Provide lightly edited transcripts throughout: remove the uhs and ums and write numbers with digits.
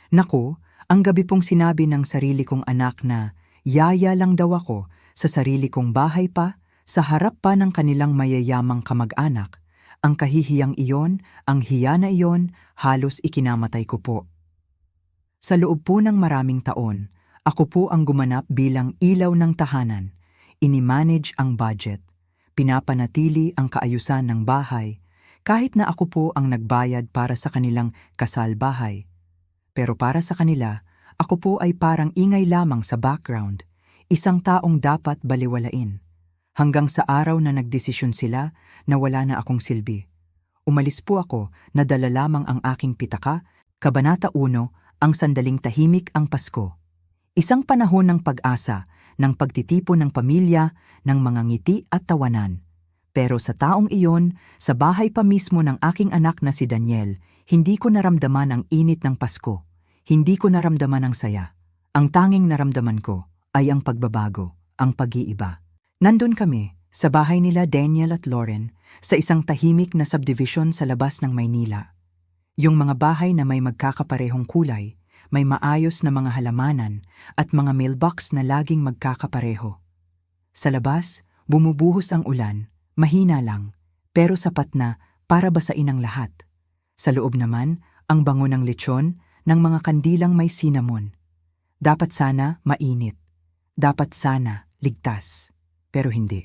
Naku, ang gabi pong sinabi ng sarili kong anak na yaya lang daw ako sa sarili kong bahay pa, sa harap pa ng kanilang mayayamang kamag-anak. Ang kahihiyang iyon, ang hiya na iyon, halos ikinamatay ko po. Sa loob po ng maraming taon, ako po ang gumanap bilang ilaw ng tahanan. Inimanage ang budget. Pinapanatili ang kaayusan ng bahay, kahit na ako po ang nagbayad para sa kanilang kasal-bahay. Pero para sa kanila, ako po ay parang ingay lamang sa background, isang taong dapat baliwalain. Hanggang sa araw na nagdesisyon sila na wala na akong silbi. Umalis po ako, nadala lamang ang aking pitaka, Kabanata 1, ang sandaling tahimik ang Pasko. Isang panahon ng pag-asa, ng pagtitipon ng pamilya, ng mga ngiti at tawanan. Pero sa taong iyon, sa bahay pa mismo ng aking anak na si Daniel, hindi ko naramdaman ang init ng Pasko. Hindi ko naramdaman ang saya. Ang tanging naramdaman ko ay ang pagbabago, ang pag-iiba. Nandun kami, sa bahay nila Daniel at Lauren, sa isang tahimik na subdivision sa labas ng Maynila. Yung mga bahay na may magkakaparehong kulay, may maayos na mga halamanan at mga mailbox na laging magkakapareho. Sa labas, bumubuhos ang ulan, mahina lang, pero sapat na para basain ang lahat. Sa loob naman, ang bango ng lechon, ng mga kandilang may cinnamon. Dapat sana mainit. Dapat sana ligtas. Pero hindi.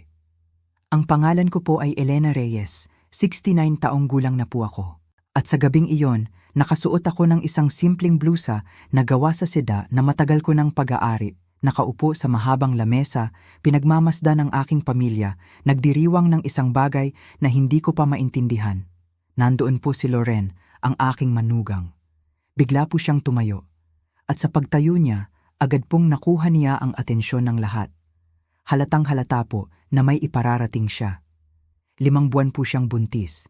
Ang pangalan ko po ay Elena Reyes, 69 taong gulang na po ako. At sa gabing iyon, nakasuot ako ng isang simpleng blusa na gawa sa seda na matagal ko ng pag-aari. Nakaupo sa mahabang lamesa, pinagmamasdan ng aking pamilya, nagdiriwang ng isang bagay na hindi ko pa maintindihan. Nandoon po si Loren, ang aking manugang. Bigla po siyang tumayo. At sa pagtayo niya, agad pong nakuha niya ang atensyon ng lahat. Halatang-halata po na may ipararating siya. 5 buwan po siyang buntis.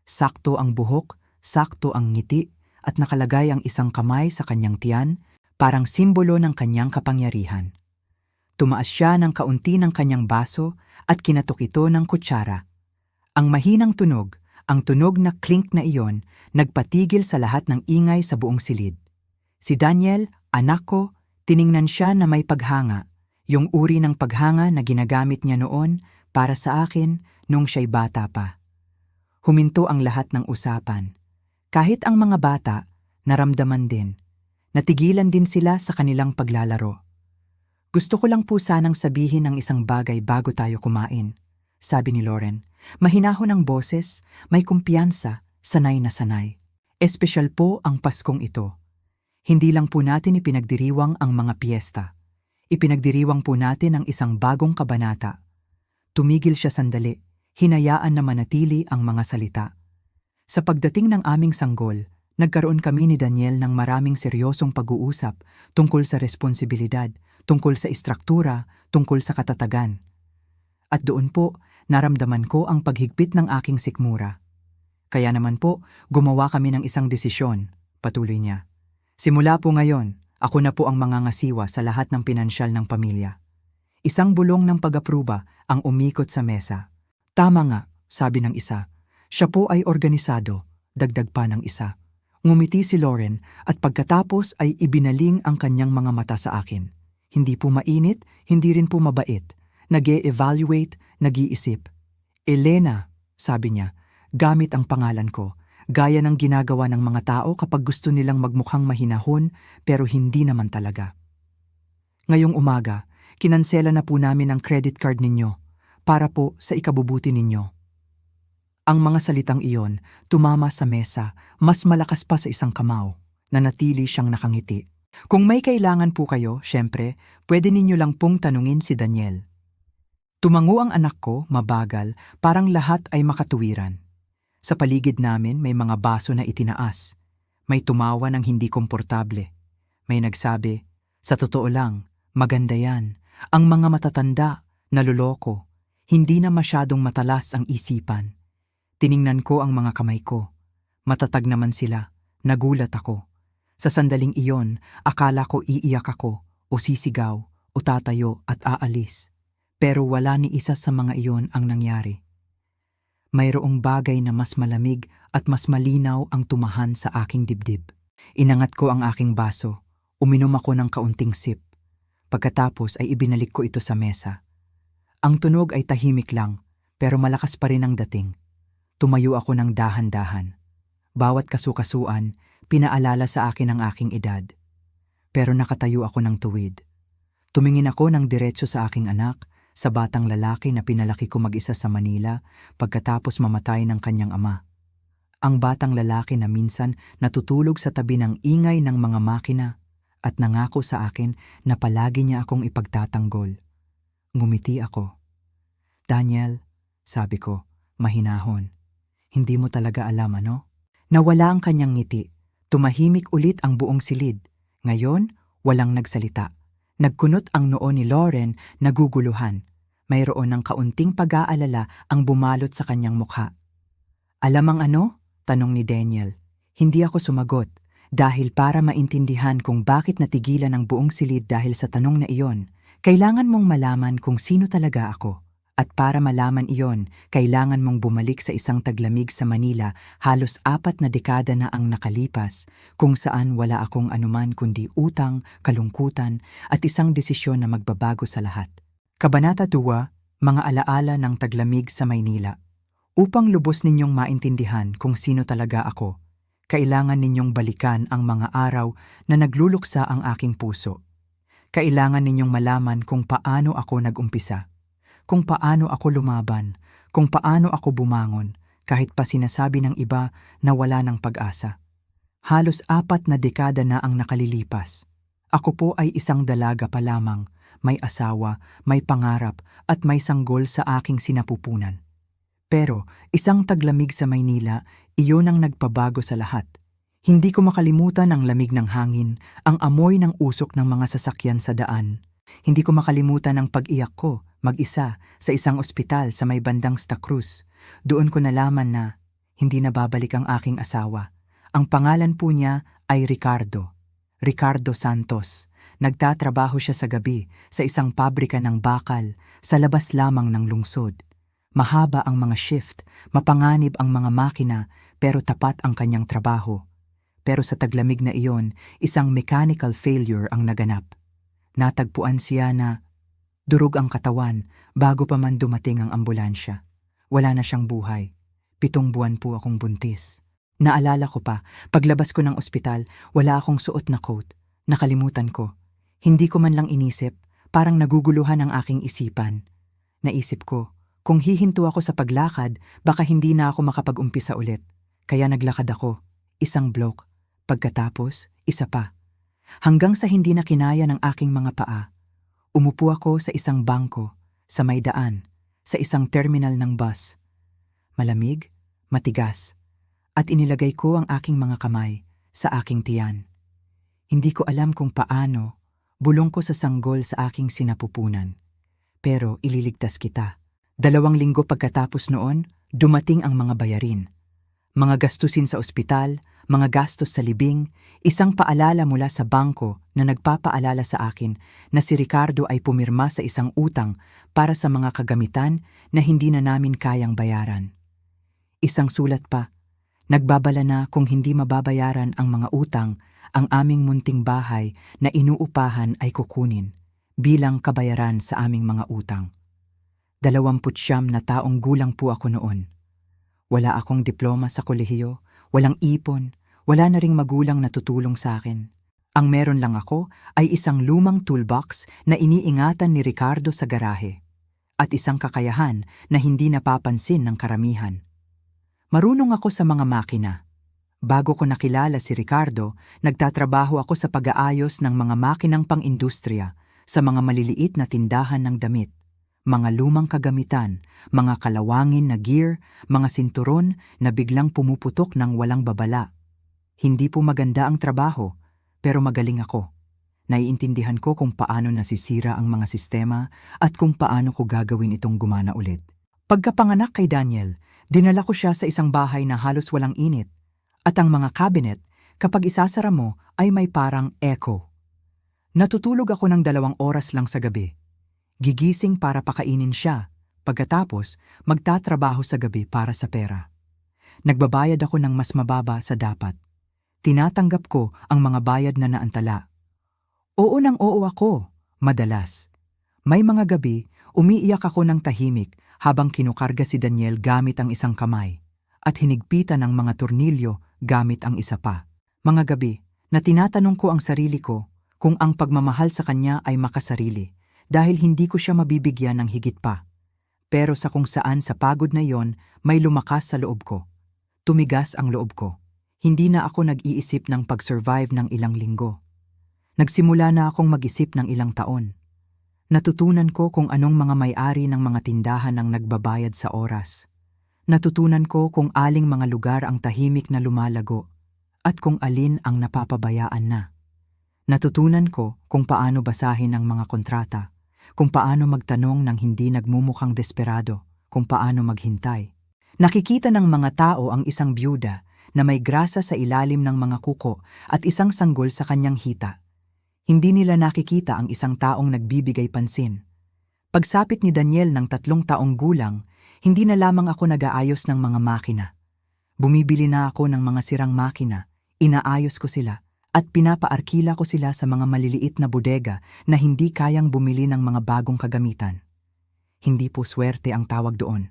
Sakto ang buhok, sakto ang ngiti, at nakalagay ang isang kamay sa kanyang tiyan, parang simbolo ng kanyang kapangyarihan. Tumaas siya ng kaunti ng kanyang baso at kinatok ito ng kutsara. Ang mahinang tunog, ang tunog na clink na iyon, nagpatigil sa lahat ng ingay sa buong silid. Si Daniel, anak ko, tiningnan siya na may paghanga. Yung uri ng paghanga na ginagamit niya noon para sa akin nung siya'y bata pa. Huminto ang lahat ng usapan. Kahit ang mga bata, naramdaman din. Natigilan din sila sa kanilang paglalaro. Gusto ko lang po sanang sabihin ng isang bagay bago tayo kumain, sabi ni Lauren. Mahinahon ang boses, may kumpiyansa, sanay na sanay. Espesyal po ang Paskong ito. Hindi lang po natin ipinagdiriwang ang mga piyesta. Ipinagdiriwang po natin ang isang bagong kabanata. Tumigil siya sandali, hinayaan na manatili ang mga salita. Sa pagdating ng aming sanggol, nagkaroon kami ni Daniel ng maraming seryosong pag-uusap tungkol sa responsibilidad, tungkol sa istruktura, tungkol sa katatagan. At doon po, naramdaman ko ang paghigpit ng aking sikmura. Kaya naman po, gumawa kami ng isang desisyon, patuloy niya. Simula po ngayon, ako na po ang mangangasiwa sa lahat ng pinansyal ng pamilya. Isang bulong ng pag-apruba ang umikot sa mesa. Tama nga, sabi ng isa. Siya po ay organisado, dagdag pa ng isa. Ngumiti si Lauren at pagkatapos ay ibinaling ang kanyang mga mata sa akin. Hindi po mainit, hindi rin po mabait. Nag-e-evaluate, nag-iisip. Elena, sabi niya, gamit ang pangalan ko. Gaya ng ginagawa ng mga tao kapag gusto nilang magmukhang mahinahon pero hindi naman talaga. Ngayong umaga, kinansela na po namin ang credit card ninyo para po sa ikabubuti ninyo. Ang mga salitang iyon tumama sa mesa, mas malakas pa sa isang kamao, na natili siyang nakangiti. Kung may kailangan po kayo, syempre, pwede ninyo lang pong tanungin si Daniel. Tumango ang anak ko, mabagal, parang lahat ay makatuwiran. Sa paligid namin may mga baso na itinaas. May tumawa ng hindi komportable. May nagsabi, sa totoo lang, maganda yan. Ang mga matatanda, naluloko. Hindi na masyadong matalas ang isipan. Tiningnan ko ang mga kamay ko. Matatag naman sila. Nagulat ako. Sa sandaling iyon, akala ko iiyak ako, o sisigaw, o tatayo at aalis. Pero wala ni isa sa mga iyon ang nangyari. Mayroong bagay na mas malamig at mas malinaw ang tumahan sa aking dibdib. Inangat ko ang aking baso, uminom ako ng kaunting sip. Pagkatapos ay ibinalik ko ito sa mesa. Ang tunog ay tahimik lang, pero malakas pa rin ang dating. Tumayo ako ng dahan-dahan. Bawat kasukasuan, pinaalala sa akin ang aking edad. Pero nakatayo ako ng tuwid. Tumingin ako ng diretso sa aking anak, sa batang lalaki na pinalaki ko mag-isa sa Manila pagkatapos mamatay ng kanyang ama. Ang batang lalaki na minsan natutulog sa tabi ng ingay ng mga makina at nangako sa akin na palagi niya akong ipagtatanggol. Ngumiti ako. Daniel, sabi ko, mahinahon. Hindi mo talaga alam, ano? Nawala ang kanyang ngiti. Tumahimik ulit ang buong silid. Ngayon, walang nagsalita. Nagkunot ang noo ni Lauren, naguguluhan. Mayroon ng kaunting pag-aalala ang bumalot sa kanyang mukha. Alam ang ano? Tanong ni Daniel. Hindi ako sumagot dahil para maintindihan kung bakit natigilan ang buong silid dahil sa tanong na iyon, kailangan mong malaman kung sino talaga ako. At para malaman iyon, kailangan mong bumalik sa isang taglamig sa Manila halos 4 na dekada na ang nakalipas, kung saan wala akong anuman kundi utang, kalungkutan at isang desisyon na magbabago sa lahat. Kabanata 2, Mga alaala ng taglamig sa Maynila. Upang lubos ninyong maintindihan kung sino talaga ako, kailangan ninyong balikan ang mga araw na nagluluksa ang aking puso. Kailangan ninyong malaman kung paano ako nag-umpisa, kung paano ako lumaban, kung paano ako bumangon, kahit pa sinasabi ng iba na wala ng pag-asa. Halos 4 na dekada na ang nakalilipas. Ako po ay isang dalaga pa lamang, may asawa, may pangarap at may sanggol sa aking sinapupunan. Pero isang taglamig sa Maynila, iyon ang nagpabago sa lahat. Hindi ko makalimutan ang lamig ng hangin, ang amoy ng usok ng mga sasakyan sa daan. Hindi ko makalimutan ang pag-iyak ko, mag-isa, sa isang ospital sa may bandang Santa Cruz. Doon ko nalaman na hindi na babalik ang aking asawa. Ang pangalan po niya ay Ricardo. Ricardo Santos. Nagtatrabaho siya sa gabi sa isang pabrika ng bakal sa labas lamang ng lungsod. Mahaba ang mga shift, mapanganib ang mga makina, pero tapat ang kanyang trabaho. Pero sa taglamig na iyon, isang mechanical failure ang naganap. Natagpuan siya na durog ang katawan bago pa man dumating ang ambulansya. Wala na siyang buhay. 7 buwan po akong buntis. Naalala ko pa, paglabas ko ng ospital, wala akong suot na coat. Nakalimutan ko. Hindi ko man lang inisip, parang naguguluhan ang aking isipan. Naisip ko, kung hihinto ako sa paglakad, baka hindi na ako makapag-umpisa ulit. Kaya naglakad ako, 1 block, pagkatapos 1 pa. Hanggang sa hindi na kinaya ng aking mga paa. Umupo ako sa isang bangko, sa may daan, sa isang terminal ng bus. Malamig, matigas, at inilagay ko ang aking mga kamay sa aking tiyan. Hindi ko alam kung paano, bulong ko sa sanggol sa aking sinapupunan. Pero ililigtas kita. 2 linggo pagkatapos noon, dumating ang mga bayarin. Mga gastusin sa ospital, mga gastos sa libing, isang paalala mula sa bangko na nagpapaalala sa akin na si Ricardo ay pumirma sa isang utang para sa mga kagamitan na hindi na namin kayang bayaran. Isang sulat pa, nagbabala na kung hindi mababayaran ang mga utang, ang aming munting bahay na inuupahan ay kukunin bilang kabayaran sa aming mga utang. 29 na taong gulang po ako noon. Wala akong diploma sa kolehiyo, walang ipon, wala na ring magulang na tutulong sa akin. Ang meron lang ako ay isang lumang toolbox na iniingatan ni Ricardo sa garahe at isang kakayahan na hindi napapansin ng karamihan. Marunong ako sa mga makina. Bago ko nakilala si Ricardo, nagtatrabaho ako sa pag-aayos ng mga makinang pang-industriya sa mga maliliit na tindahan ng damit. Mga lumang kagamitan, mga kalawangin na gear, mga sinturon na biglang pumuputok ng walang babala. Hindi po maganda ang trabaho, pero magaling ako. Naiintindihan ko kung paano nasisira ang mga sistema at kung paano ko gagawin itong gumana ulit. Pagkapanganak kay Daniel, dinala ko siya sa isang bahay na halos walang init, at ang mga cabinet, kapag isasara mo, ay may parang echo. Natutulog ako ng 2 oras lang sa gabi. Gigising para pakainin siya, pagkatapos magtatrabaho sa gabi para sa pera. Nagbabayad ako ng mas mababa sa dapat. Tinatanggap ko ang mga bayad na naantala. Oo nang oo ako, madalas. May mga gabi, umiiyak ako ng tahimik habang kinukarga si Daniel gamit ang isang kamay at hinigpitan ang mga tornilyo gamit ang isa pa. Mga gabi na tinatanong ko ang sarili ko kung ang pagmamahal sa kanya ay makasarili dahil hindi ko siya mabibigyan ng higit pa. Pero sa kung saan sa pagod na yon may lumakas sa loob ko. Tumigas ang loob ko. Hindi na ako nag-iisip ng pag-survive ng ilang linggo. Nagsimula na akong mag-isip ng ilang taon. Natutunan ko kung anong mga may-ari ng mga tindahan ang nagbabayad sa oras. Natutunan ko kung aling mga lugar ang tahimik na lumalago at kung alin ang napapabayaan na. Natutunan ko kung paano basahin ang mga kontrata, kung paano magtanong ng hindi nagmumukhang desperado, kung paano maghintay. Nakikita ng mga tao ang isang byuda na may grasa sa ilalim ng mga kuko at isang sanggol sa kanyang hita. Hindi nila nakikita ang isang taong nagbibigay pansin. Pagsapit ni Daniel ng 3 taong gulang, hindi na lamang ako nag-aayos ng mga makina. Bumibili na ako ng mga sirang makina, inaayos ko sila, at pinapaarkila ko sila sa mga maliliit na bodega na hindi kayang bumili ng mga bagong kagamitan. Hindi po swerte ang tawag doon.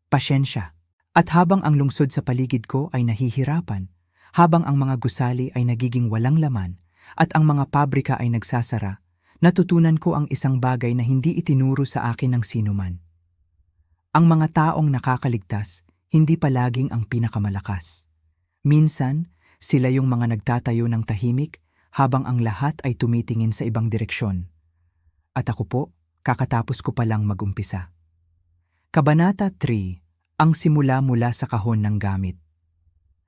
Pasyensya. At habang ang lungsod sa paligid ko ay nahihirapan, habang ang mga gusali ay nagiging walang laman, at ang mga pabrika ay nagsasara, natutunan ko ang isang bagay na hindi itinuro sa akin ng sinuman. Ang mga taong nakakaligtas, hindi palaging ang pinakamalakas. Minsan, sila yung mga nagtatayo ng tahimik habang ang lahat ay tumitingin sa ibang direksyon. At ako po, kakatapos ko palang mag-umpisa. Kabanata 3. Ang simula mula sa kahon ng gamit.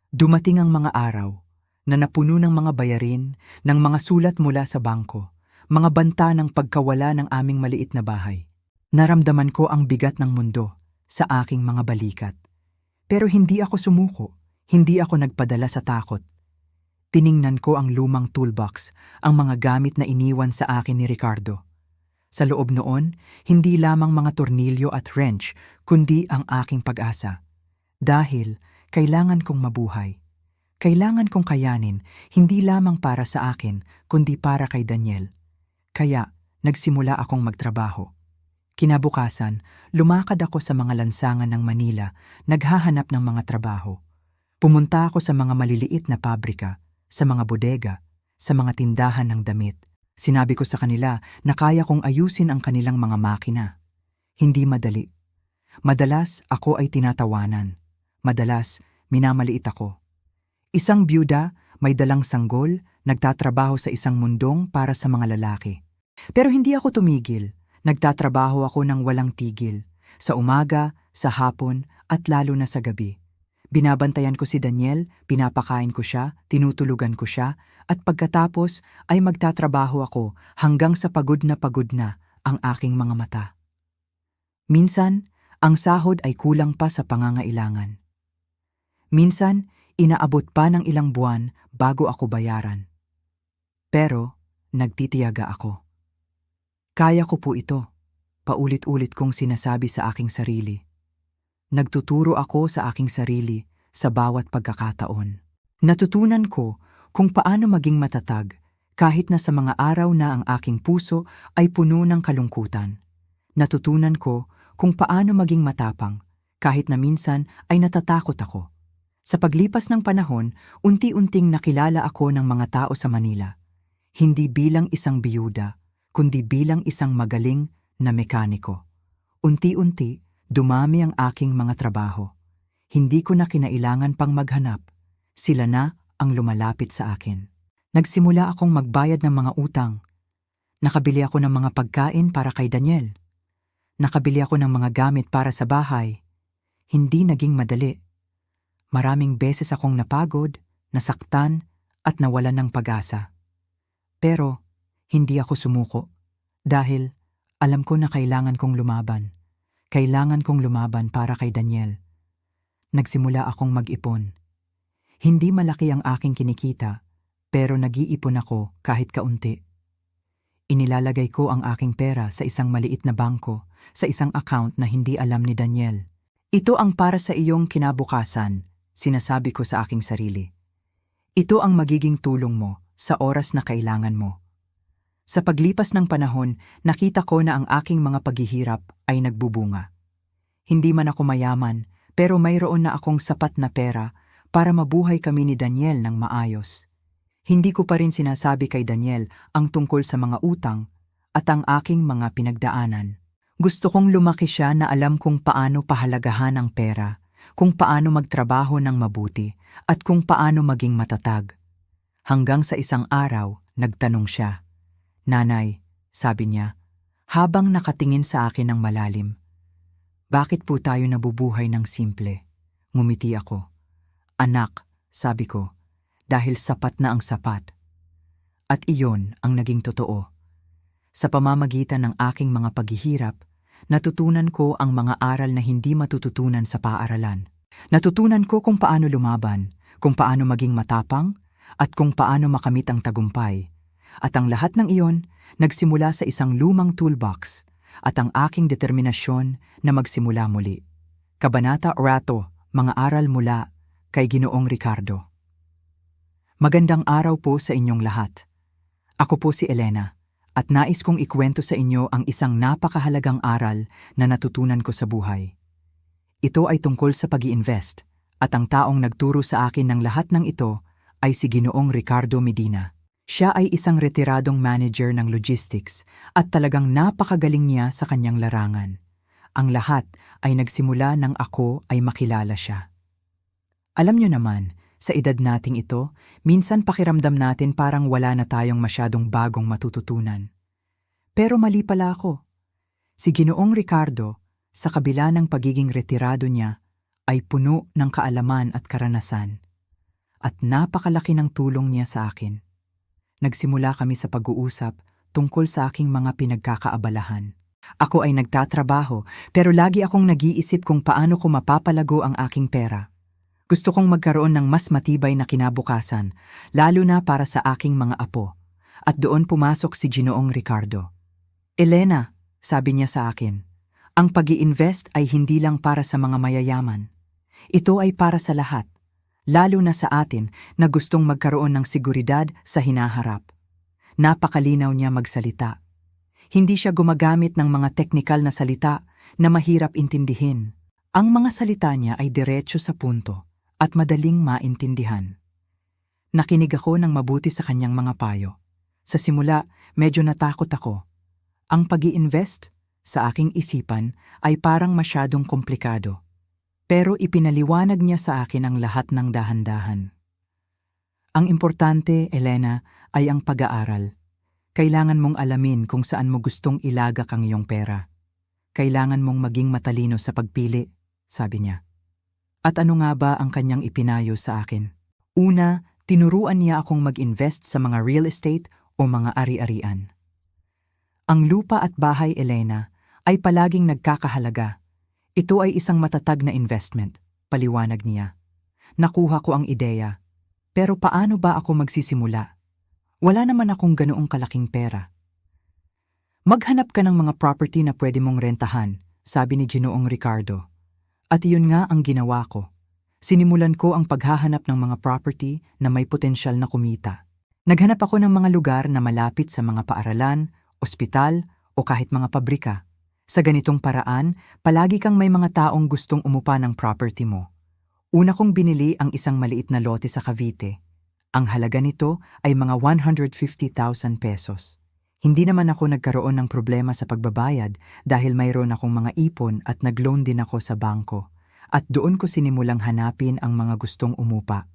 Dumating ang mga araw na napuno ng mga bayarin, ng mga sulat mula sa bangko, mga banta ng pagkawala ng aming maliit na bahay. Naramdaman ko ang bigat ng mundo sa aking mga balikat. Pero hindi ako sumuko, hindi ako nagpadala sa takot. Tiningnan ko ang lumang toolbox, ang mga gamit na iniwan sa akin ni Ricardo. Sa loob noon, hindi lamang mga tornilyo at wrench, kundi ang aking pag-asa. Dahil kailangan kong mabuhay. Kailangan kong kayanin, hindi lamang para sa akin, kundi para kay Daniel. Kaya, nagsimula akong magtrabaho. Kinabukasan, lumakad ako sa mga lansangan ng Manila, naghahanap ng mga trabaho. Pumunta ako sa mga maliliit na pabrika, sa mga bodega, sa mga tindahan ng damit. Sinabi ko sa kanila na kaya kong ayusin ang kanilang mga makina. Hindi madali. Madalas ako ay tinatawanan. Madalas, minamaliit ako. Isang byuda, may dalang sanggol, nagtatrabaho sa isang mundong para sa mga lalaki. Pero hindi ako tumigil. Nagtatrabaho ako ng walang tigil. Sa umaga, sa hapon, at lalo na sa gabi. Binabantayan ko si Daniel, pinapakain ko siya, tinutulugan ko siya, at pagkatapos ay magtatrabaho ako hanggang sa pagod na ang aking mga mata. Minsan, ang sahod ay kulang pa sa pangangailangan. Minsan, inaabot pa ng ilang buwan bago ako bayaran. Pero, nagtitiyaga ako. Kaya ko po ito. Paulit-ulit kong sinasabi sa aking sarili. Nagtuturo ako sa aking sarili sa bawat pagkakataon. Natutunan ko kung paano maging matatag kahit na sa mga araw na ang aking puso ay puno ng kalungkutan. Natutunan ko kung paano maging matapang kahit na minsan ay natatakot ako. Sa paglipas ng panahon, unti-unting nakilala ako ng mga tao sa Manila. Hindi bilang isang biyuda, kundi bilang isang magaling na mekaniko. Unti-unti, dumami ang aking mga trabaho. Hindi ko na kinailangan pang maghanap. Sila na ang lumalapit sa akin. Nagsimula akong magbayad ng mga utang. Nakabili ako ng mga pagkain para kay Daniel. Nakabili ako ng mga gamit para sa bahay. Hindi naging madali. Maraming beses akong napagod, nasaktan, at nawalan ng pag-asa. Pero, hindi ako sumuko. Dahil, alam ko na kailangan kong lumaban. Kailangan kong lumaban para kay Daniel. Nagsimula akong mag-ipon. Hindi malaki ang aking kinikita, pero nag-iipon ako kahit kaunti. Inilalagay ko ang aking pera sa isang maliit na bangko, sa isang account na hindi alam ni Daniel. Ito ang para sa iyong kinabukasan, sinasabi ko sa aking sarili. Ito ang magiging tulong mo sa oras na kailangan mo. Sa paglipas ng panahon, nakita ko na ang aking mga paghihirap ay nagbubunga. Hindi man ako mayaman, pero mayroon na akong sapat na pera para mabuhay kami ni Daniel ng maayos. Hindi ko pa rin sinasabi kay Daniel ang tungkol sa mga utang at ang aking mga pinagdaanan. Gusto kong lumaki siya na alam kung paano pahalagahan ang pera, kung paano magtrabaho ng mabuti, at kung paano maging matatag. Hanggang sa isang araw, nagtanong siya. "Nanay," sabi niya, habang nakatingin sa akin ng malalim, "bakit po tayo nabubuhay ng simple?" Ngumiti ako. "Anak," sabi ko, "dahil sapat na ang sapat." At iyon ang naging totoo. Sa pamamagitan ng aking mga paghihirap, natutunan ko ang mga aral na hindi matututunan sa paaralan. Natutunan ko kung paano lumaban, kung paano maging matapang, at kung paano makamit ang tagumpay. At ang lahat ng iyon, nagsimula sa isang lumang toolbox at ang aking determinasyon na magsimula muli. Kabanata 4, mga aral mula kay Ginoong Ricardo. Magandang araw po sa inyong lahat. Ako po si Elena at nais kong ikwento sa inyo ang isang napakahalagang aral na natutunan ko sa buhay. Ito ay tungkol sa pag-i-invest at ang taong nagturo sa akin ng lahat ng ito ay si Ginoong Ricardo Medina. Siya ay isang retiradong manager ng logistics at talagang napakagaling niya sa kanyang larangan. Ang lahat ay nagsimula nang ako ay makilala siya. Alam niyo naman, sa edad nating ito, minsan pakiramdam natin parang wala na tayong masyadong bagong matututunan. Pero mali pala ako. Si Ginoong Ricardo, sa kabila ng pagiging retirado niya, ay puno ng kaalaman at karanasan. At napakalaki ng tulong niya sa akin. Nagsimula kami sa pag-uusap tungkol sa aking mga pinagkakaabalahan. Ako ay nagtatrabaho pero lagi akong nag-iisip kung paano ko mapapalago ang aking pera. Gusto kong magkaroon ng mas matibay na kinabukasan, lalo na para sa aking mga apo. At doon pumasok si Ginoong Ricardo. "Elena," sabi niya sa akin, "ang pag-i-invest ay hindi lang para sa mga mayayaman. Ito ay para sa lahat. Lalo na sa atin na gustong magkaroon ng seguridad sa hinaharap." Napakalinaw niya magsalita. Hindi siya gumagamit ng mga teknikal na salita na mahirap intindihin. Ang mga salita niya ay diretso sa punto at madaling maintindihan. Nakinig ako ng mabuti sa kanyang mga payo. Sa simula, medyo natakot ako. Ang pag-i-invest, sa aking isipan, ay parang masyadong komplikado. Pero ipinaliwanag niya sa akin ang lahat ng dahan-dahan. Ang importante, Elena, ay ang pag-aaral. Kailangan mong alamin kung saan mo gustong ilagak ang iyong pera. Kailangan mong maging matalino sa pagpili, sabi niya. At ano nga ba ang kanyang ipinayo sa akin? Una, tinuruan niya akong mag-invest sa mga real estate o mga ari-arian. Ang lupa at bahay, Elena, ay palaging nagkakahalaga. Ito ay isang matatag na investment, paliwanag niya. Nakuha ko ang ideya. Pero paano ba ako magsisimula? Wala naman akong ganoong kalaking pera. Maghanap ka ng mga property na pwede mong rentahan, sabi ni Ginoong Ricardo. At iyon nga ang ginawa ko. Sinimulan ko ang paghahanap ng mga property na may potensyal na kumita. Naghanap ako ng mga lugar na malapit sa mga paaralan, ospital, o kahit mga pabrika. Sa ganitong paraan, palagi kang may mga taong gustong umupa ng property mo. Una kong binili ang isang maliit na lote sa Cavite. Ang halaga nito ay mga 150,000 pesos. Hindi naman ako nagkaroon ng problema sa pagbabayad dahil mayroon akong mga ipon at nag-loan din ako sa bangko. At doon ko sinimulang hanapin ang mga gustong umupa.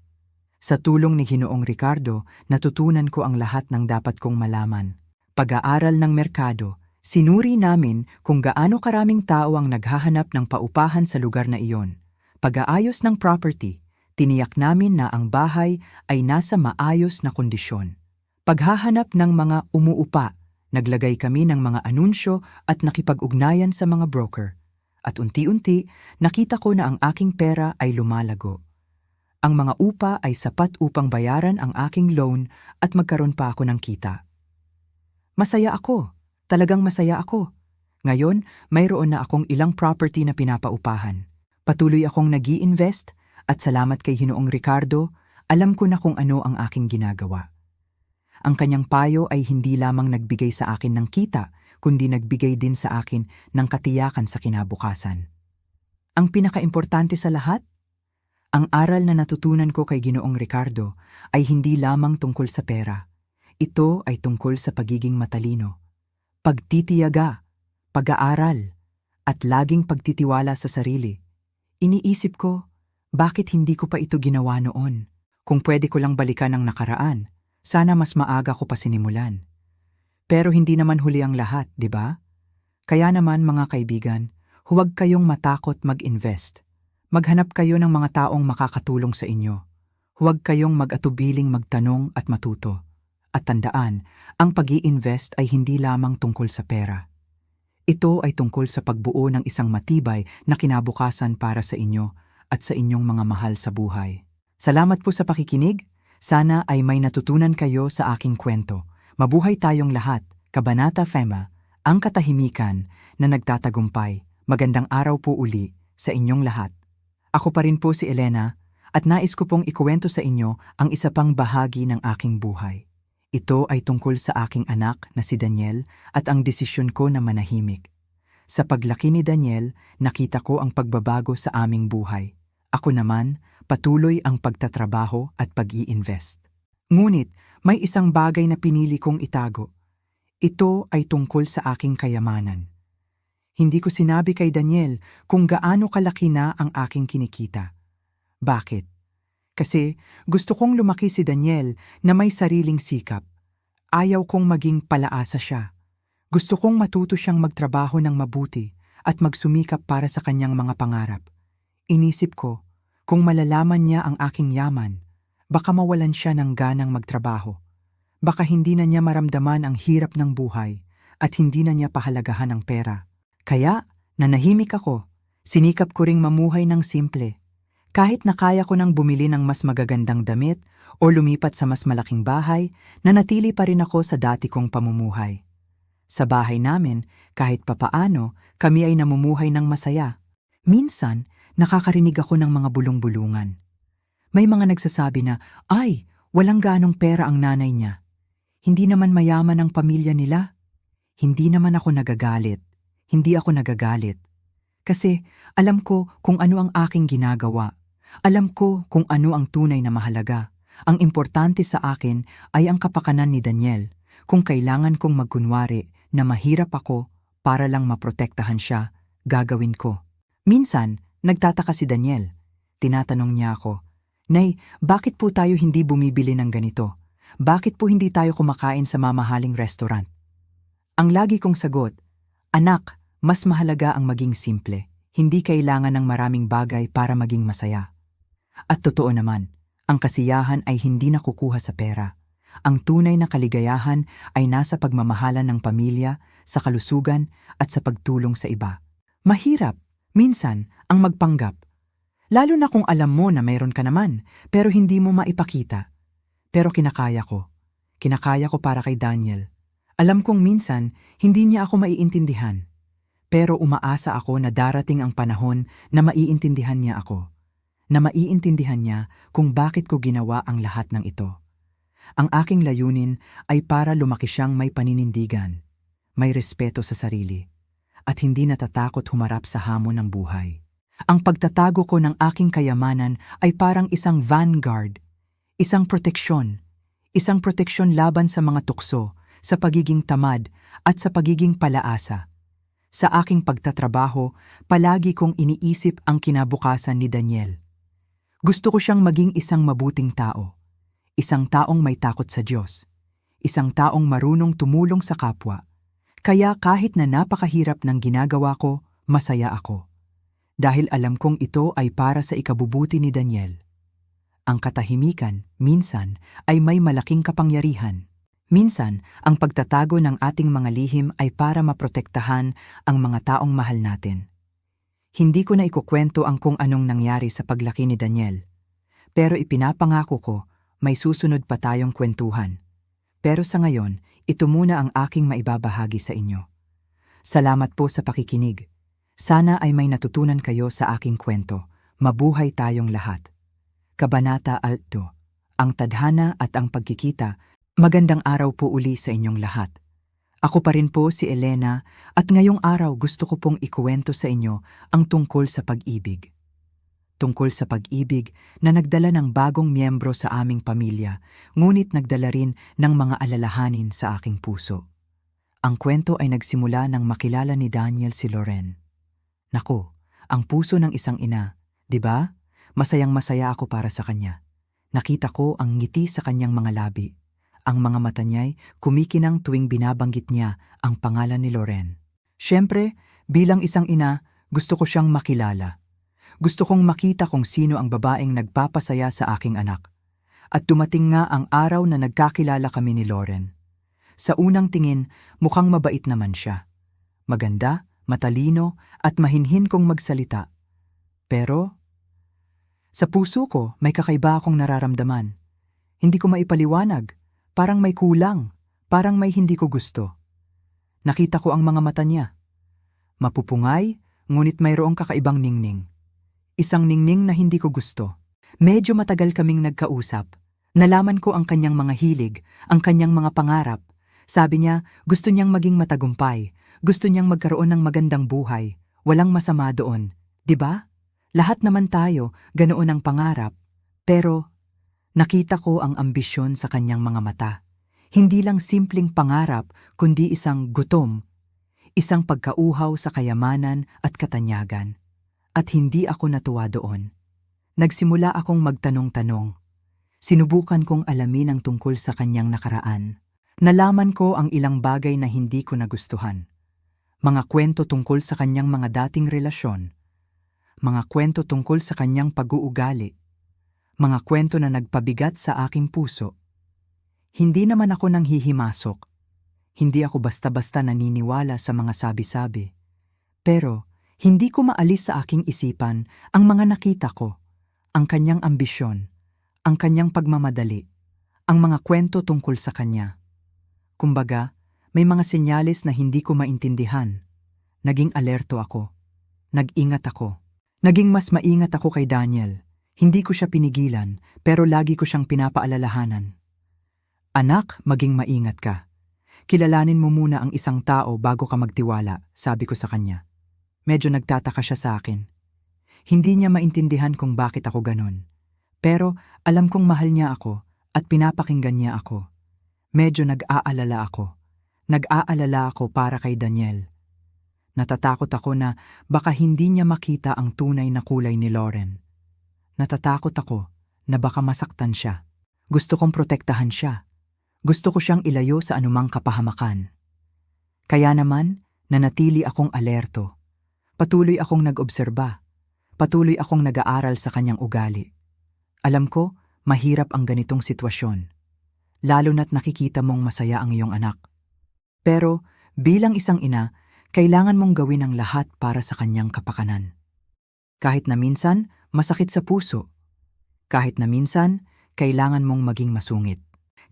Sa tulong ni Ginoong Ricardo, natutunan ko ang lahat ng dapat kong malaman. Pag-aaral ng merkado, sinuri namin kung gaano karaming tao ang naghahanap ng paupahan sa lugar na iyon. Pag-aayos ng property, tiniyak namin na ang bahay ay nasa maayos na kondisyon. Paghahanap ng mga umuupa, naglagay kami ng mga anunsyo at nakipag-ugnayan sa mga broker. At unti-unti, nakita ko na ang aking pera ay lumalago. Ang mga upa ay sapat upang bayaran ang aking loan at magkaroon pa ako ng kita. Masaya ako. Talagang masaya ako. Ngayon, mayroon na akong ilang property na pinapaupahan. Patuloy akong nag-i-invest at salamat kay Ginoong Ricardo Alam ko na kung ano ang aking ginagawa. Ang kanyang payo ay hindi lamang nagbigay sa akin ng kita, kundi nagbigay din sa akin ng katiyakan sa kinabukasan. Ang pinakaimportante sa lahat, ang aral na natutunan ko kay Ginoong Ricardo ay hindi lamang tungkol sa pera. Ito ay tungkol sa pagiging matalino, pagtitiyaga, pag-aaral, at laging pagtitiwala sa sarili. Iniisip ko, bakit hindi ko pa ito ginawa noon? Kung pwede ko lang balikan ang nakaraan, sana mas maaga ko pa sinimulan. Pero hindi naman huli ang lahat, di ba? Kaya naman mga kaibigan, huwag kayong matakot mag-invest. Maghanap kayo ng mga taong makakatulong sa inyo. Huwag kayong mag-atubiling magtanong at matuto. At tandaan, ang pag-i-invest ay hindi lamang tungkol sa pera. Ito ay tungkol sa pagbuo ng isang matibay na kinabukasan para sa inyo at sa inyong mga mahal sa buhay. Salamat po sa pakikinig. Sana ay may natutunan kayo sa aking kwento. Mabuhay tayong lahat, Kabanata Fema, ang katahimikan na nagtatagumpay. Magandang araw po uli sa inyong lahat. Ako pa rin po si Elena at nais ko pong ikuwento sa inyo ang isa pang bahagi ng aking buhay. Ito ay tungkol sa aking anak na si Daniel at ang desisyon ko na manahimik. Sa paglaki ni Daniel, nakita ko ang pagbabago sa aming buhay. Ako naman, patuloy ang pagtatrabaho at pag-i-invest. Ngunit, may isang bagay na pinili kong itago. Ito ay tungkol sa aking kayamanan. Hindi ko sinabi kay Daniel kung gaano kalaki na ang aking kinikita. Bakit? Kasi gusto kong lumaki si Daniel na may sariling sikap. Ayaw kong maging palaasa siya. Gusto kong matuto siyang magtrabaho ng mabuti at magsumikap para sa kanyang mga pangarap. Inisip ko, kung malalaman niya ang aking yaman, baka mawalan siya ng ganang magtrabaho. Baka hindi na niya maramdaman ang hirap ng buhay at hindi na niya pahalagahan ang pera. Kaya, nanahimik ako. Sinikap ko ring mamuhay ng simple. Kahit na kaya ko nang bumili ng mas magagandang damit o lumipat sa mas malaking bahay, nanatili pa rin ako sa dati kong pamumuhay. Sa bahay namin, kahit papaano, kami ay namumuhay ng masaya. Minsan, nakakarinig ako ng mga bulong-bulungan. May mga nagsasabi na, ay, walang ganong pera ang nanay niya. Hindi naman mayaman ang pamilya nila. Hindi naman ako nagagalit. Hindi ako nagagalit. Kasi alam ko kung ano ang aking ginagawa. Alam ko kung ano ang tunay na mahalaga. Ang importante sa akin ay ang kapakanan ni Daniel. Kung kailangan kong magkunwari na mahirap ako para lang maprotektahan siya, gagawin ko. Minsan, nagtataka si Daniel. Tinatanong niya ako, Nay, bakit po tayo hindi bumibili ng ganito? Bakit po hindi tayo kumakain sa mamahaling restaurant? Ang lagi kong sagot, Anak, mas mahalaga ang maging simple. Hindi kailangan ng maraming bagay para maging masaya. At totoo naman, ang kasiyahan ay hindi nakukuha sa pera. Ang tunay na kaligayahan ay nasa pagmamahalan ng pamilya, sa kalusugan at sa pagtulong sa iba. Mahirap, minsan, ang magpanggap. Lalo na kung alam mo na mayroon ka naman, pero hindi mo maipakita. Pero kinakaya ko. Kinakaya ko para kay Daniel. Alam kong minsan, hindi niya ako maiintindihan. Pero umaasa ako na darating ang panahon na maiintindihan niya ako. Na maiintindihan niya kung bakit ko ginawa ang lahat ng ito. Ang aking layunin ay para lumaki siyang may paninindigan, may respeto sa sarili, at hindi natatakot humarap sa hamon ng buhay. Ang pagtatago ko ng aking kayamanan ay parang isang vanguard, isang proteksyon laban sa mga tukso, sa pagiging tamad at sa pagiging palaasa. Sa aking pagtatrabaho, palagi kong iniisip ang kinabukasan ni Daniel. Gusto ko siyang maging isang mabuting tao, isang taong may takot sa Diyos, isang taong marunong tumulong sa kapwa. Kaya kahit na napakahirap ng ginagawa ko, masaya ako. Dahil alam kong ito ay para sa ikabubuti ni Daniel. Ang katahimikan, minsan, ay may malaking kapangyarihan. Minsan, ang pagtatago ng ating mga lihim ay para maprotektahan ang mga taong mahal natin. Hindi ko na ikukwento ang kung anong nangyari sa paglaki ni Daniel. Pero ipinapangako ko, may susunod pa tayong kwentuhan. Pero sa ngayon, ito muna ang aking maibabahagi sa inyo. Salamat po sa pakikinig. Sana ay may natutunan kayo sa aking kwento. Mabuhay tayong lahat. Kabanata 2. ang tadhana at ang pagkikita. Magandang araw po uli sa inyong lahat. Ako pa rin po si Elena at ngayong araw gusto ko pong ikuwento sa inyo ang tungkol sa pag-ibig. Tungkol sa pag-ibig na nagdala ng bagong miyembro sa aming pamilya, ngunit nagdala rin ng mga alalahanin sa aking puso. Ang kwento ay nagsimula nang makilala ni Daniel si Loren. Naku, ang puso ng isang ina, di ba? Masayang-masaya ako para sa kanya. Nakita ko ang ngiti sa kanyang mga labi. Ang mga mata niya'y kumikinang tuwing binabanggit niya ang pangalan ni Loren. Siyempre, bilang isang ina, gusto ko siyang makilala. Gusto kong makita kung sino ang babaeng nagpapasaya sa aking anak. At dumating nga ang araw na nagkakilala kami ni Loren. Sa unang tingin, mukhang mabait naman siya. Maganda, matalino, at mahinhin kong magsalita. Pero, sa puso ko may kakaiba akong nararamdaman. Hindi ko maipaliwanag. Parang may kulang, parang may hindi ko gusto. Nakita ko ang mga mata niya. Mapupungay, ngunit mayroong kakaibang ningning. Isang ningning na hindi ko gusto. Medyo matagal kaming nagkausap. Nalaman ko ang kanyang mga hilig, ang kanyang mga pangarap. Sabi niya, gusto niyang maging matagumpay. Gusto niyang magkaroon ng magandang buhay. Walang masama doon. 'Di ba? Lahat naman tayo, ganoon ang pangarap. Pero nakita ko ang ambisyon sa kanyang mga mata. Hindi lang simpleng pangarap, kundi isang gutom, isang pagkauhaw sa kayamanan at katanyagan. At hindi ako natuwa doon. Nagsimula akong magtanong-tanong. Sinubukan kong alamin ang tungkol sa kanyang nakaraan. Nalaman ko ang ilang bagay na hindi ko nagustuhan. Mga kwento tungkol sa kanyang mga dating relasyon. Mga kwento tungkol sa kanyang pag-uugali. Mga kwento na nagpabigat sa aking puso. Hindi naman ako nanghihimasok. Hindi ako basta-basta naniniwala sa mga sabi-sabi. Pero hindi ko maalis sa aking isipan ang mga nakita ko, ang kanyang ambisyon, ang kanyang pagmamadali, ang mga kwento tungkol sa kanya. Kumbaga, may mga senyales na hindi ko maintindihan. Naging alerto ako. Nag-ingat ako. Naging mas maingat ako kay Daniel. Hindi ko siya pinigilan, pero lagi ko siyang pinapaalalahanan. Anak, maging maingat ka. Kilalanin mo muna ang isang tao bago ka magtiwala, sabi ko sa kanya. Medyo nagtataka siya sa akin. Hindi niya maintindihan kung bakit ako ganun. Pero alam kong mahal niya ako at pinapakinggan niya ako. Medyo nag-aalala ako. Nag-aalala ako para kay Daniel. Natatakot ako na baka hindi niya makita ang tunay na kulay ni Loren. Natatakot ako na baka masaktan siya. Gusto kong protektahan siya. Gusto ko siyang ilayo sa anumang kapahamakan. Kaya naman, nanatili akong alerto. Patuloy akong nag-obserba. Patuloy akong nag-aaral sa kanyang ugali. Alam ko, mahirap ang ganitong sitwasyon. Lalo na't nakikita mong masaya ang iyong anak. Pero bilang isang ina, kailangan mong gawin ang lahat para sa kanyang kapakanan. Kahit na minsan, masakit sa puso. Kahit na minsan, kailangan mong maging masungit.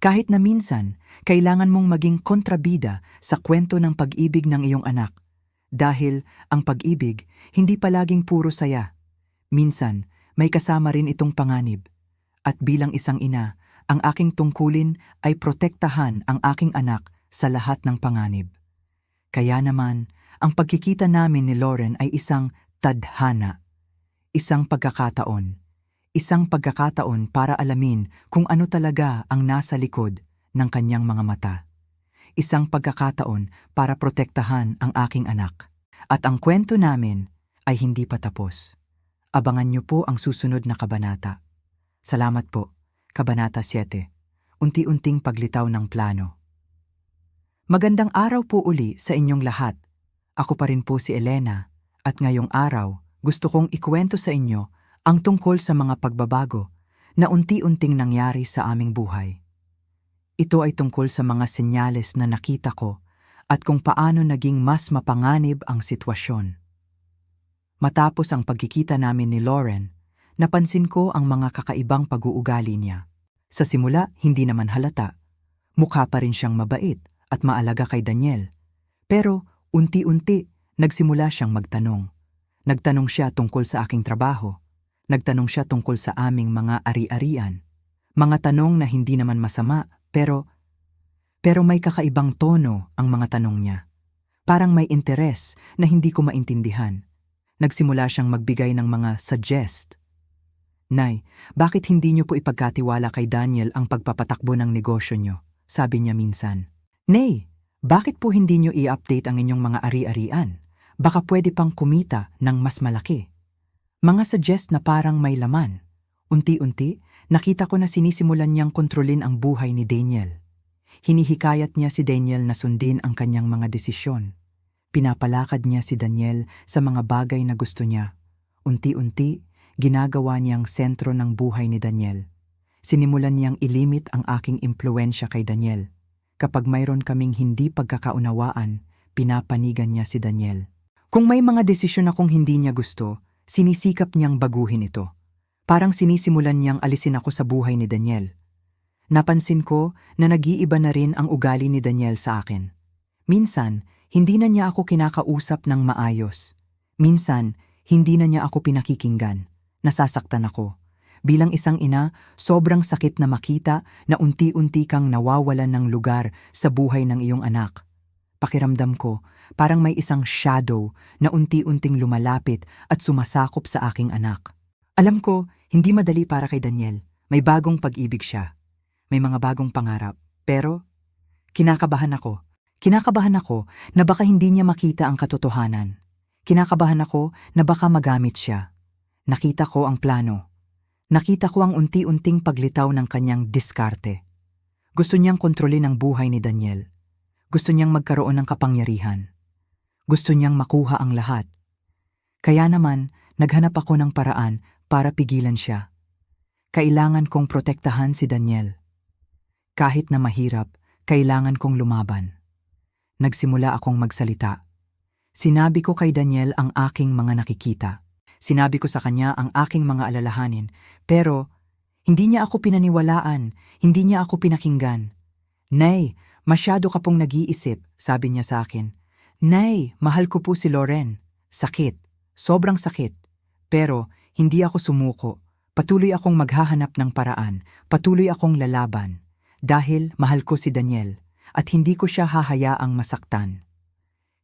Kahit na minsan, kailangan mong maging kontrabida sa kwento ng pag-ibig ng iyong anak. Dahil ang pag-ibig, hindi palaging puro saya. Minsan, may kasama rin itong panganib. At bilang isang ina, ang aking tungkulin ay protektahan ang aking anak sa lahat ng panganib. Kaya naman, ang pagkikita namin ni Loren ay isang tadhana. Isang pagkakataon. Isang pagkakataon para alamin kung ano talaga ang nasa likod ng kanyang mga mata. Isang pagkakataon para protektahan ang aking anak. At ang kwento namin ay hindi pa tapos. Abangan niyo po ang susunod na kabanata. Salamat po, Kabanata 7. Unti-unting paglitaw ng plano. Magandang araw po uli sa inyong lahat. Ako pa rin po si Elena at ngayong araw gusto kong ikuwento sa inyo ang tungkol sa mga pagbabago na unti-unting nangyari sa aming buhay. Ito ay tungkol sa mga senyales na nakita ko at kung paano naging mas mapanganib ang sitwasyon. Matapos ang pagkikita namin ni Loren, napansin ko ang mga kakaibang pag-uugali niya. Sa simula, hindi naman halata. Mukha pa rin siyang mabait at maalaga kay Daniel. Pero unti-unti, nagsimula siyang magtanong. Nagtanong siya tungkol sa aking trabaho. Nagtanong siya tungkol sa aming mga ari-arian. Mga tanong na hindi naman masama, pero may kakaibang tono ang mga tanong niya. Parang may interes na hindi ko maintindihan. Nagsimula siyang magbigay ng mga suggest. Nay, bakit hindi niyo po ipagkatiwala kay Daniel ang pagpapatakbo ng negosyo niyo? Sabi niya minsan. Nay, bakit po hindi niyo i-update ang inyong mga ari-arian? Baka pwede pang kumita ng mas malaki. Mga suggest na parang may laman. Unti-unti, nakita ko na sinisimulan niyang kontrolin ang buhay ni Daniel. Hinihikayat niya si Daniel na sundin ang kanyang mga desisyon. Pinapalakad niya si Daniel sa mga bagay na gusto niya. Unti-unti, ginagawa niyang sentro ng buhay ni Daniel. Sinimulan niyang ilimit ang aking impluensya kay Daniel. Kapag mayroon kaming hindi pagkakaunawaan, pinapanigan niya si Daniel. Kung may mga desisyon akong hindi niya gusto, sinisikap niyang baguhin ito. Parang sinisimulan niyang alisin ako sa buhay ni Daniel. Napansin ko na nag-iiba na rin ang ugali ni Daniel sa akin. Minsan, hindi na niya ako kinakausap ng maayos. Minsan, hindi na niya ako pinakikinggan. Nasasaktan ako. Bilang isang ina, sobrang sakit na makita na unti-unti kang nawawalan ng lugar sa buhay ng iyong anak. Pakiramdam ko, parang may isang shadow na unti-unting lumalapit at sumasakop sa aking anak. Alam ko, hindi madali para kay Daniel. May bagong pag-ibig siya. May mga bagong pangarap. Pero, kinakabahan ako. Kinakabahan ako na baka hindi niya makita ang katotohanan. Kinakabahan ako na baka magamit siya. Nakita ko ang plano. Nakita ko ang unti-unting paglitaw ng kanyang diskarte. Gusto niyang kontrolin ang buhay ni Daniel. Gusto niyang magkaroon ng kapangyarihan. Gusto niyang makuha ang lahat. Kaya naman, naghanap ako ng paraan para pigilan siya. Kailangan kong protektahan si Daniel. Kahit na mahirap, kailangan kong lumaban. Nagsimula akong magsalita. Sinabi ko kay Daniel ang aking mga nakikita. Sinabi ko sa kanya ang aking mga alalahanin, pero hindi niya ako pinaniwalaan, hindi niya ako pinakinggan. Nay, masyado ka pong nag-iisip, sabi niya sa akin. Nay, mahal ko po si Loren. Sakit, sobrang sakit. Pero hindi ako sumuko. Patuloy akong maghahanap ng paraan, patuloy akong lalaban. Dahil mahal ko si Daniel at hindi ko siya hahayaang masaktan.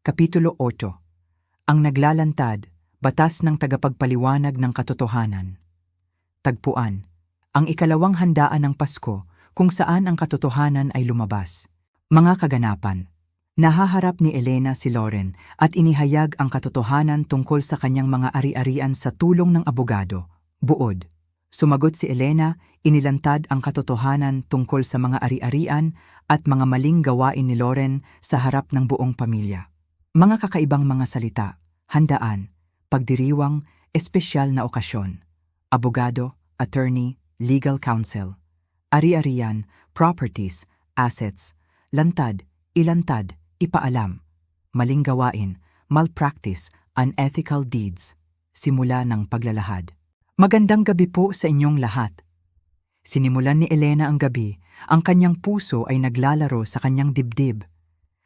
Kapitulo 8. Ang naglalantad, batas ng tagapagpaliwanag ng katotohanan. Tagpuan. Ang ikalawang handaan ng Pasko kung saan ang katotohanan ay lumabas. Mga kaganapan. Nahaharap ni Elena si Loren at inihayag ang katotohanan tungkol sa kanyang mga ari-arian sa tulong ng abogado. Buod. Sumagot si Elena, inilantad ang katotohanan tungkol sa mga ari-arian at mga maling gawain ni Loren sa harap ng buong pamilya. Mga kakaibang mga salita, handaan, pagdiriwang, espesyal na okasyon. Abogado, attorney, legal counsel. Ari-arian, properties, assets. Lantad, ilantad, ipaalam. Maling gawain, malpractice, unethical deeds. Simula ng paglalahad. Magandang gabi po sa inyong lahat. Sinimulan ni Elena ang gabi, ang kanyang puso ay naglalaro sa kanyang dibdib.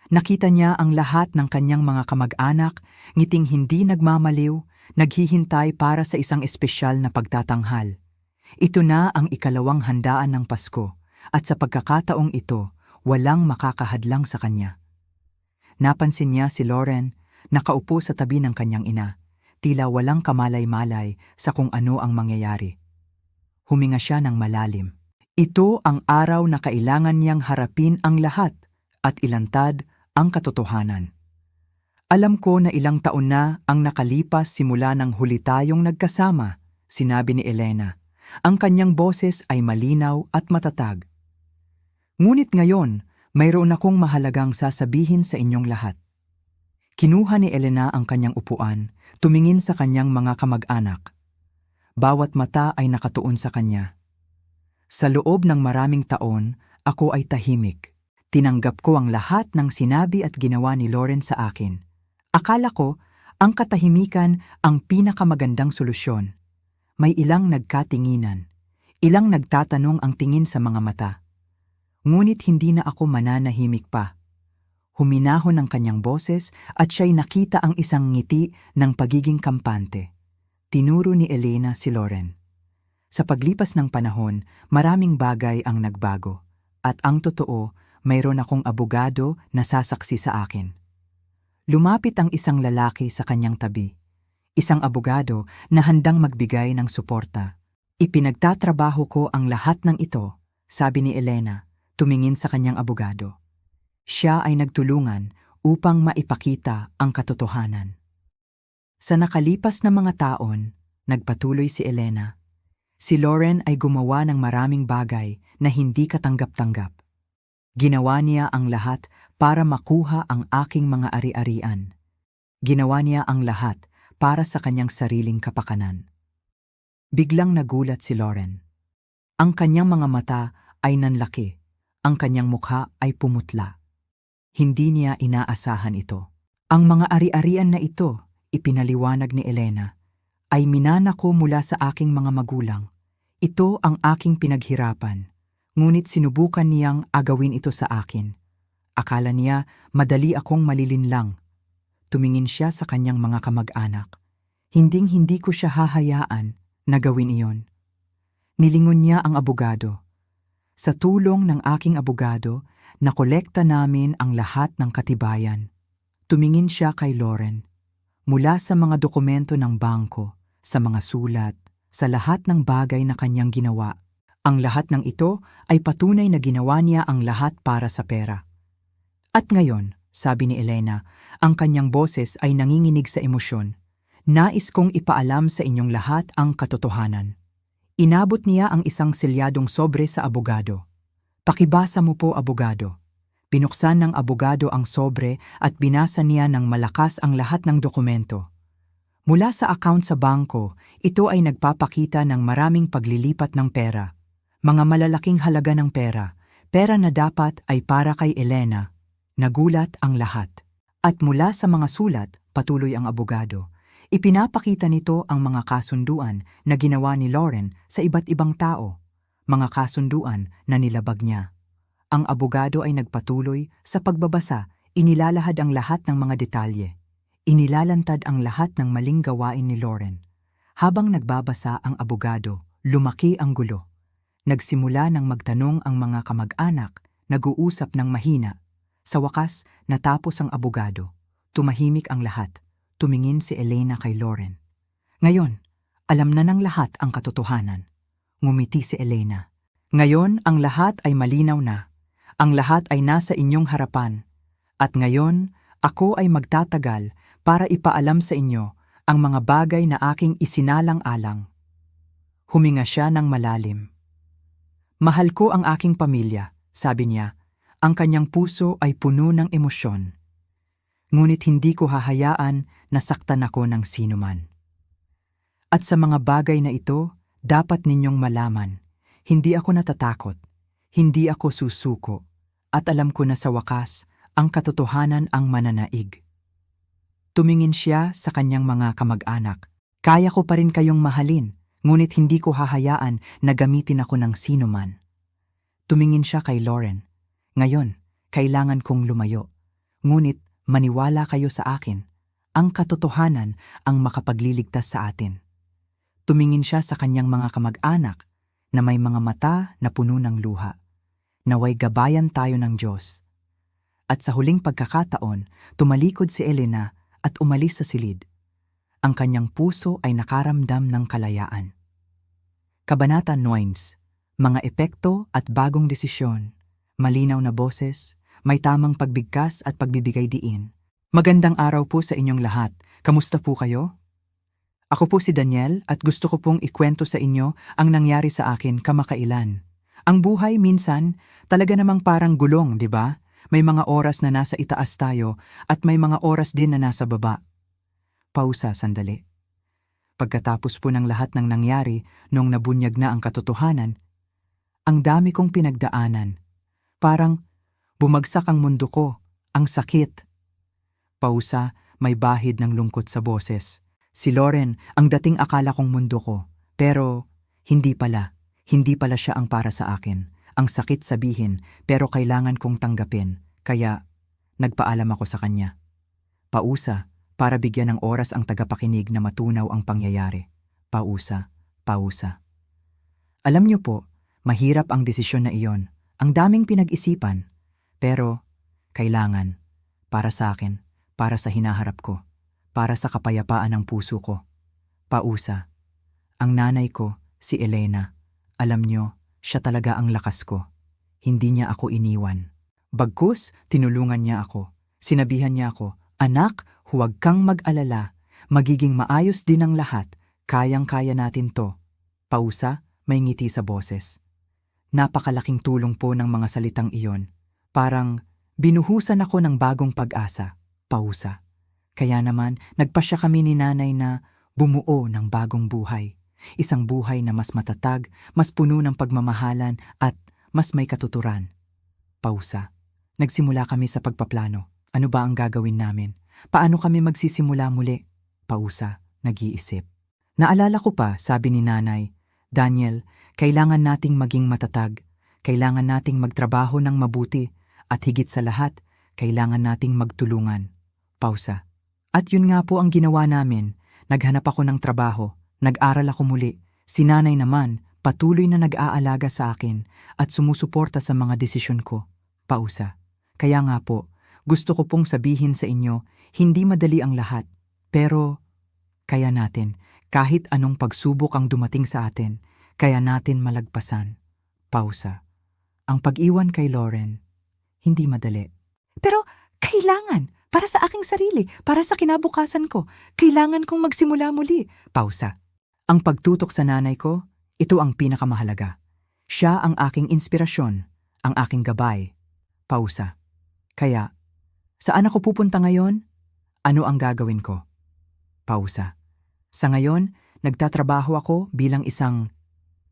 Nakita niya ang lahat ng kanyang mga kamag-anak, ngiting hindi nagmamaliw, naghihintay para sa isang espesyal na pagtatanghal. Ito na ang ikalawang handaan ng Pasko, at sa pagkakataong ito, walang makakahadlang sa kanya. Napansin niya si Loren, nakaupo sa tabi ng kanyang ina. Tila walang kamalay-malay sa kung ano ang mangyayari. Huminga siya ng malalim. Ito ang araw na kailangan niyang harapin ang lahat at ilantad ang katotohanan. Alam ko na ilang taon na ang nakalipas simula ng huli tayong nagkasama, sinabi ni Elena. Ang kanyang boses ay malinaw at matatag. Ngunit ngayon, mayroon akong mahalagang sasabihin sa inyong lahat. Kinuha ni Elena ang kanyang upuan, tumingin sa kanyang mga kamag-anak. Bawat mata ay nakatuon sa kanya. Sa loob ng maraming taon, ako ay tahimik. Tinanggap ko ang lahat ng sinabi at ginawa ni Loren sa akin. Akala ko, ang katahimikan ang pinakamagandang solusyon. May ilang nagkatinginan. Ilang nagtatanong ang tingin sa mga mata. Ngunit hindi na ako mananahimik pa. Huminahon ang kanyang boses at siya'y nakita ang isang ngiti ng pagiging kampante. Tinuro ni Elena si Loren. Sa paglipas ng panahon, maraming bagay ang nagbago. At ang totoo, mayroon akong abogado na sasaksi sa akin. Lumapit ang isang lalaki sa kanyang tabi. Isang abogado na handang magbigay ng suporta. Ipinagtatrabaho ko ang lahat ng ito, sabi ni Elena, tumingin sa kanyang abogado. Siya ay nagtulungan upang maipakita ang katotohanan. Sa nakalipas na mga taon, nagpatuloy si Elena. Si Lauren ay gumawa ng maraming bagay na hindi katanggap-tanggap. Ginawa niya ang lahat para makuha ang aking mga ari-arian. Ginawa niya ang lahat para sa kanyang sariling kapakanan. Biglang nagulat si Lauren. Ang kanyang mga mata ay nanlaki, ang kanyang mukha ay pumutla. Hindi niya inaasahan ito. Ang mga ari-arian na ito, ipinaliwanag ni Elena, ay minana ko mula sa aking mga magulang. Ito ang aking pinaghirapan, ngunit sinubukan niyang agawin ito sa akin. Akala niya madali akong malilinlang. Tumingin siya sa kanyang mga kamag-anak. Hinding-hindi ko siya hahayaan na gawin iyon. Nilingon niya ang abogado. Sa tulong ng aking abogado, nakolekta namin ang lahat ng katibayan. Tumingin siya kay Lauren. Mula sa mga dokumento ng bangko, sa mga sulat, sa lahat ng bagay na kanyang ginawa. Ang lahat ng ito ay patunay na ginawa niya ang lahat para sa pera. At ngayon, sabi ni Elena, ang kanyang boses ay nanginginig sa emosyon. Nais kong ipaalam sa inyong lahat ang katotohanan. Inabot niya ang isang selyadong sobre sa abogado. Pakibasa mo po, abogado. Binuksan ng abogado ang sobre at binasa niya ng malakas ang lahat ng dokumento. Mula sa account sa bangko, ito ay nagpapakita ng maraming paglilipat ng pera. Mga malalaking halaga ng pera. Pera na dapat ay para kay Elena. Nagulat ang lahat. At mula sa mga sulat, patuloy ang abogado, ipinapakita nito ang mga kasunduan na ginawa ni Lauren sa iba't ibang tao. Mga kasunduan na nilabag niya. Ang abogado ay nagpatuloy sa pagbabasa, inilalahad ang lahat ng mga detalye. Inilalantad ang lahat ng maling gawain ni Lauren. Habang nagbabasa ang abogado, lumaki ang gulo. Nagsimula ng magtanong ang mga kamag-anak, nag-uusap ng mahina. Sa wakas, natapos ang abogado. Tumahimik ang lahat. Tumingin si Elena kay Lauren. Ngayon, alam na ng lahat ang katotohanan. Ngumiti si Elena. Ngayon, ang lahat ay malinaw na. Ang lahat ay nasa inyong harapan. At ngayon, ako ay magtatagal para ipaalam sa inyo ang mga bagay na aking isinalang-alang. Huminga siya ng malalim. Mahal ko ang aking pamilya, sabi niya. Ang kanyang puso ay puno ng emosyon. Ngunit hindi ko hahayaan na saktan ako ng sinuman. At sa mga bagay na ito, dapat ninyong malaman, hindi ako natatakot, hindi ako susuko, at alam ko na sa wakas, ang katotohanan ang mananaig. Tumingin siya sa kanyang mga kamag-anak. Kaya ko pa rin kayong mahalin, ngunit hindi ko hahayaan na gamitin ako ng sinuman. Tumingin siya kay Lauren. Ngayon, kailangan kong lumayo. Ngunit maniwala kayo sa akin. Ang katotohanan ang makapagliligtas sa atin. Tumingin siya sa kanyang mga kamag-anak na may mga mata na puno ng luha. Naway gabayan tayo ng Diyos. At sa huling pagkakataon, tumalikod si Elena at umalis sa silid. Ang kanyang puso ay nakaramdam ng kalayaan. Kabanata 9. Mga epekto at bagong desisyon. Malinaw na boses, may tamang pagbigkas at pagbibigay diin. Magandang araw po sa inyong lahat. Kamusta po kayo? Ako po si Daniel at gusto ko pong ikwento sa inyo ang nangyari sa akin kamakailan. Ang buhay minsan talaga namang parang gulong, di ba? May mga oras na nasa itaas tayo at may mga oras din na nasa baba. Pausa sandali. Pagkatapos po ng lahat ng nangyari nung nabunyag na ang katotohanan, ang dami kong pinagdaanan. Parang bumagsak ang mundo ko, ang sakit. Pausa, may bahid ng lungkot sa boses. Si Lauren, ang dating akala kong mundo ko. Pero hindi pala siya ang para sa akin. Ang sakit sabihin, pero kailangan kong tanggapin. Kaya nagpaalam ako sa kanya. Pausa, para bigyan ng oras ang tagapakinig na matunaw ang pangyayari. Pausa, pausa. Alam niyo po, mahirap ang desisyon na iyon. Ang daming pinag-isipan. Pero, kailangan. Para sa akin, para sa hinaharap ko, para sa kapayapaan ng puso ko. Pausa. Ang nanay ko, si Elena, alam niyo, siya talaga ang lakas ko. Hindi niya ako iniwan. Bagkus, tinulungan niya ako. Sinabihan niya ako, "Anak, huwag kang mag-alala. Magiging maayos din ang lahat. Kayang-kaya natin to." Pausa, may ngiti sa boses. Napakalaking tulong po ng mga salitang iyon. Parang binuhusan ako ng bagong pag-asa. Pausa. Kaya naman, nagpasya kami ni nanay na bumuo ng bagong buhay. Isang buhay na mas matatag, mas puno ng pagmamahalan at mas may katuturan. Pausa. Nagsimula kami sa pagpaplano. Ano ba ang gagawin namin? Paano kami magsisimula muli? Pausa. Nag-iisip. Naalala ko pa, sabi ni nanay, "Daniel, kailangan nating maging matatag. Kailangan nating magtrabaho ng mabuti. At higit sa lahat, kailangan nating magtulungan." Pausa. At yun nga po ang ginawa namin. Naghanap ako ng trabaho. Nag-aral ako muli. Si nanay naman, patuloy na nag-aalaga sa akin at sumusuporta sa mga desisyon ko. Pausa. Kaya nga po, gusto ko pong sabihin sa inyo, hindi madali ang lahat. Pero, kaya natin, kahit anong pagsubok ang dumating sa atin, kaya natin malagpasan. Pausa. Ang pag-iwan kay Lauren, hindi madali. Pero, kailangan, para sa aking sarili, para sa kinabukasan ko, kailangan kong magsimula muli. Pausa. Ang pagtutok sa nanay ko, ito ang pinakamahalaga. Siya ang aking inspirasyon, ang aking gabay. Pausa. Kaya, saan ako pupunta ngayon? Ano ang gagawin ko? Pausa. Sa ngayon, nagtatrabaho ako bilang isang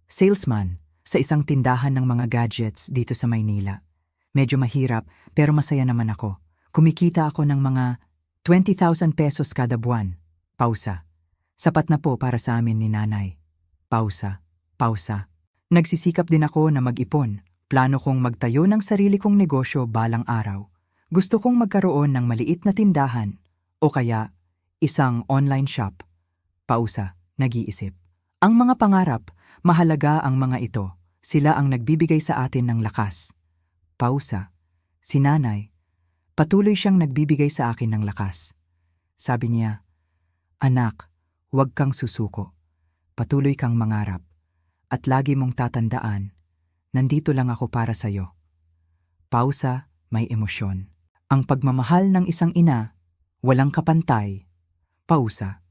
salesman sa isang tindahan ng mga gadgets dito sa Maynila. Medyo mahirap pero masaya naman ako. Kumikita ako ng mga 20,000 pesos kada buwan. Pausa. Sapat na po para sa amin ni nanay. Pausa. Pausa. Nagsisikap din ako na mag-ipon. Plano kong magtayo ng sarili kong negosyo balang araw. Gusto kong magkaroon ng maliit na tindahan o kaya isang online shop. Pausa. Nag-iisip. Ang mga pangarap, mahalaga ang mga ito. Sila ang nagbibigay sa atin ng lakas. Pausa. Si nanay, patuloy siyang nagbibigay sa akin ng lakas. Sabi niya, "Anak, huwag kang susuko. Patuloy kang mangarap. At lagi mong tatandaan, nandito lang ako para sa'yo." Pausa, may emosyon. Ang pagmamahal ng isang ina, walang kapantay. Pausa.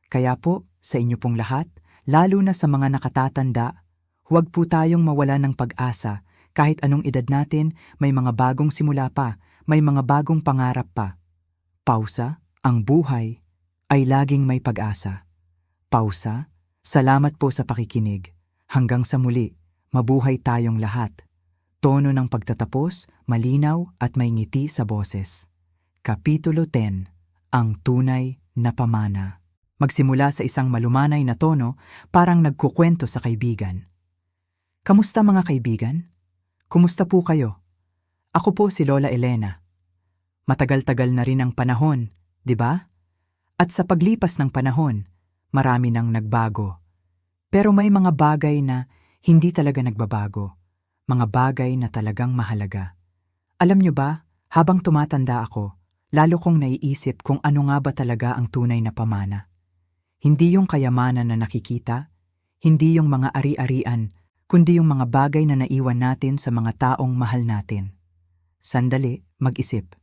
Kaya po, sa inyo pong lahat, lalo na sa mga nakatatanda, huwag po tayong mawala ng pag-asa. Kahit anong edad natin, may mga bagong simula pa, may mga bagong pangarap pa. Pausa, ang buhay ay laging may pag-asa. Pausa, salamat po sa pakikinig. Hanggang sa muli, mabuhay tayong lahat. Tono ng pagtatapos, malinaw at may ngiti sa boses. Kapitulo 10. Ang tunay na pamana. Magsimula sa isang malumanay na tono, parang nagkukwento sa kaibigan. Kamusta mga kaibigan? Kumusta po kayo? Ako po si Lola Elena. Matagal-tagal na rin ang panahon, di ba? At sa paglipas ng panahon, marami nang nagbago. Pero may mga bagay na hindi talaga nagbabago. Mga bagay na talagang mahalaga. Alam nyo ba, habang tumatanda ako, lalo kong naiisip kung ano nga ba talaga ang tunay na pamana. Hindi yung kayamanan na nakikita, hindi yung mga ari-arian, kundi yung mga bagay na naiwan natin sa mga taong mahal natin. Sandali, mag-isip.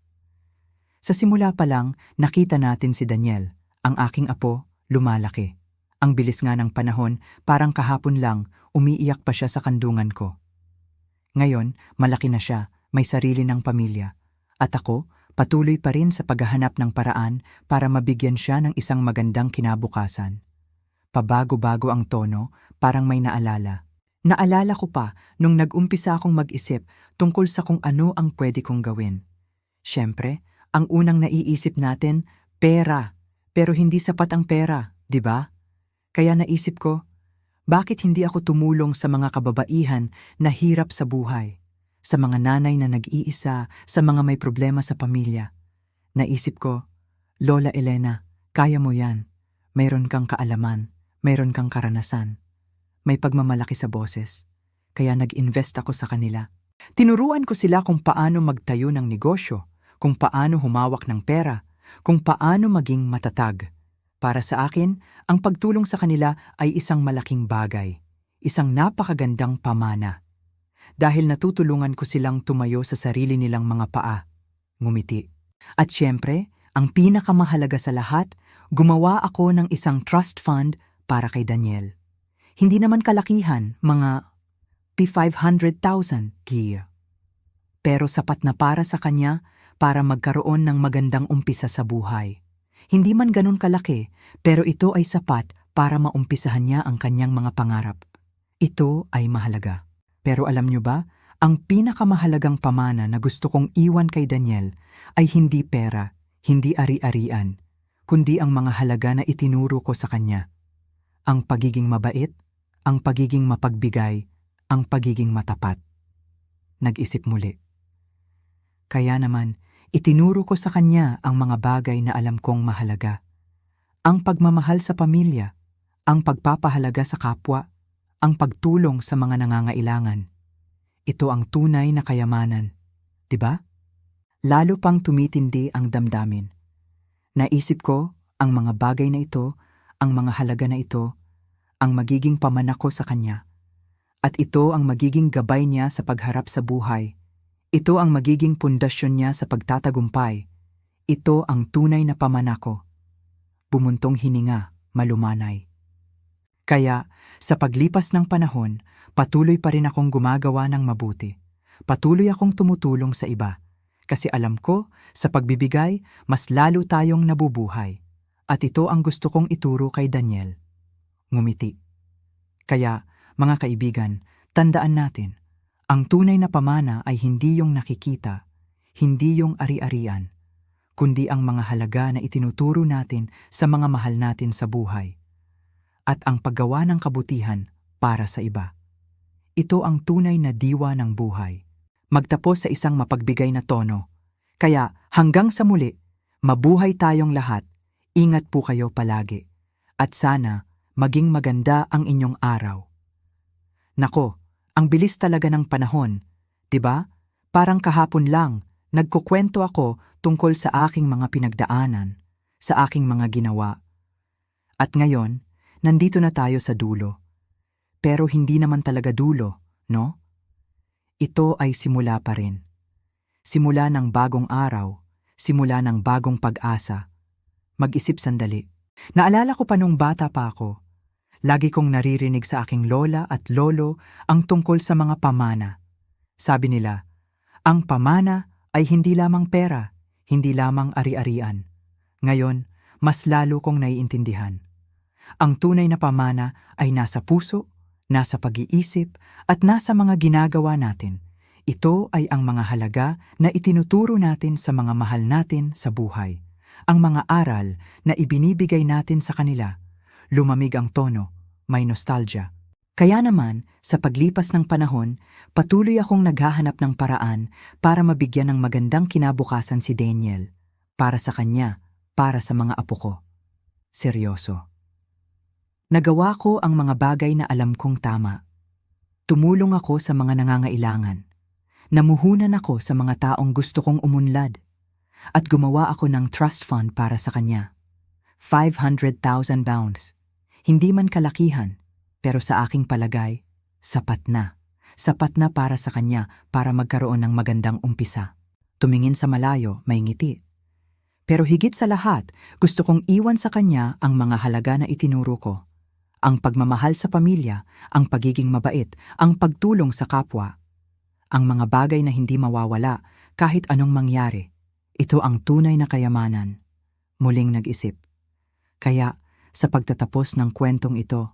Sa simula pa lang, nakita natin si Daniel, ang aking apo, lumalaki. Ang bilis nga ng panahon, parang kahapon lang, umiiyak pa siya sa kandungan ko. Ngayon, malaki na siya, may sarili ng pamilya. At ako, patuloy pa rin sa paghahanap ng paraan para mabigyan siya ng isang magandang kinabukasan. Pabago-bago ang tono, parang may naalala. Naalala ko pa nung nag-umpisa akong mag-isip tungkol sa kung ano ang pwede kong gawin. Siyempre, ang unang naiisip natin, pera. Pero hindi sapat ang pera, di ba? Kaya naisip ko, bakit hindi ako tumulong sa mga kababaihan na hirap sa buhay? Sa mga nanay na nag-iisa, sa mga may problema sa pamilya. Naisip ko, Lola Elena, kaya mo yan. Mayroon kang kaalaman, mayroon kang karanasan. may pagmamalaki sa boses. Kaya nag-invest ako sa kanila. Tinuruan ko sila kung paano magtayo ng negosyo, kung paano humawak ng pera, kung paano maging matatag. Para sa akin, ang pagtulong sa kanila ay isang malaking bagay, isang napakagandang pamana. Dahil natutulungan ko silang tumayo sa sarili nilang mga paa, ngumiti. At syempre, ang pinakamahalaga sa lahat, gumawa ako ng isang trust fund para kay Daniel. Hindi naman kalakihan, mga P500,000 gear. Pero sapat na para sa kanya para magkaroon ng magandang umpisa sa buhay. Hindi man ganun kalaki, pero ito ay sapat para maumpisahan niya ang kanyang mga pangarap. Ito ay mahalaga. Pero alam niyo ba, ang pinakamahalagang pamana na gusto kong iwan kay Daniel ay hindi pera, hindi ari-arian, kundi ang mga halaga na itinuro ko sa kanya. Ang pagiging mabait, ang pagiging mapagbigay, ang pagiging matapat. Nag-isip muli. Kaya naman, itinuro ko sa kanya ang mga bagay na alam kong mahalaga. Ang pagmamahal sa pamilya, ang pagpapahalaga sa kapwa, ang pagtulong sa mga nangangailangan. Ito ang tunay na kayamanan, di ba? Lalo pang tumitindi ang damdamin. Naisip ko, ang mga bagay na ito, ang mga halaga na ito, ang magiging pamana ko sa kanya. At ito ang magiging gabay niya sa pagharap sa buhay. Ito ang magiging pundasyon niya sa pagtatagumpay. Ito ang tunay na pamana ko. Bumuntong hininga, malumanay. Kaya, sa paglipas ng panahon, patuloy pa rin akong gumagawa ng mabuti. Patuloy akong tumutulong sa iba. Kasi alam ko, sa pagbibigay, mas lalo tayong nabubuhay. At ito ang gusto kong ituro kay Daniel. Ngumiti. Kaya, mga kaibigan, tandaan natin, ang tunay na pamana ay hindi yung nakikita, hindi yung ari-arian, kundi ang mga halaga na itinuturo natin sa mga mahal natin sa buhay. At ang paggawa ng kabutihan para sa iba. Ito ang tunay na diwa ng buhay. Magtapos sa isang mapagbigay na tono. Kaya hanggang sa muli, mabuhay tayong lahat, ingat po kayo palagi. At sana, maging maganda ang inyong araw. Nako, ang bilis talaga ng panahon, 'di ba? Parang kahapon lang, nagkukwento ako tungkol sa aking mga pinagdaanan, sa aking mga ginawa. At ngayon, nandito na tayo sa dulo. Pero hindi naman talaga dulo, no? Ito ay simula pa rin. Simula ng bagong araw, simula ng bagong pag-asa. Mag-isip sandali. Naalala ko pa nung bata pa ako. Lagi kong naririnig sa aking lola at lolo ang tungkol sa mga pamana. Sabi nila, ang pamana ay hindi lamang pera, hindi lamang ari-arian. Ngayon, mas lalo kong naiintindihan. Ang tunay na pamana ay nasa puso, nasa pag-iisip, at nasa mga ginagawa natin. Ito ay ang mga halaga na itinuturo natin sa mga mahal natin sa buhay. Ang mga aral na ibinibigay natin sa kanila. Lumamig ang tono, may nostalgia. Kaya naman, sa paglipas ng panahon, patuloy akong naghahanap ng paraan para mabigyan ng magandang kinabukasan si Daniel. Para sa kanya, para sa mga apo ko. Seryoso. Nagawa ko ang mga bagay na alam kong tama. Tumulong ako sa mga nangangailangan. Namuhunan ako sa mga taong gusto kong umunlad. At gumawa ako ng trust fund para sa kanya. 500,000 pounds. Hindi man kalakihan, pero sa aking palagay, sapat na. Sapat na para sa kanya para magkaroon ng magandang umpisa. Tumingin sa malayo, may ngiti. Pero higit sa lahat, gusto kong iwan sa kanya ang mga halaga na itinuro ko. Ang pagmamahal sa pamilya, ang pagiging mabait, ang pagtulong sa kapwa. Ang mga bagay na hindi mawawala kahit anong mangyari. Ito ang tunay na kayamanan. Muling nag-isip. Kaya, sa pagtatapos ng kwentong ito,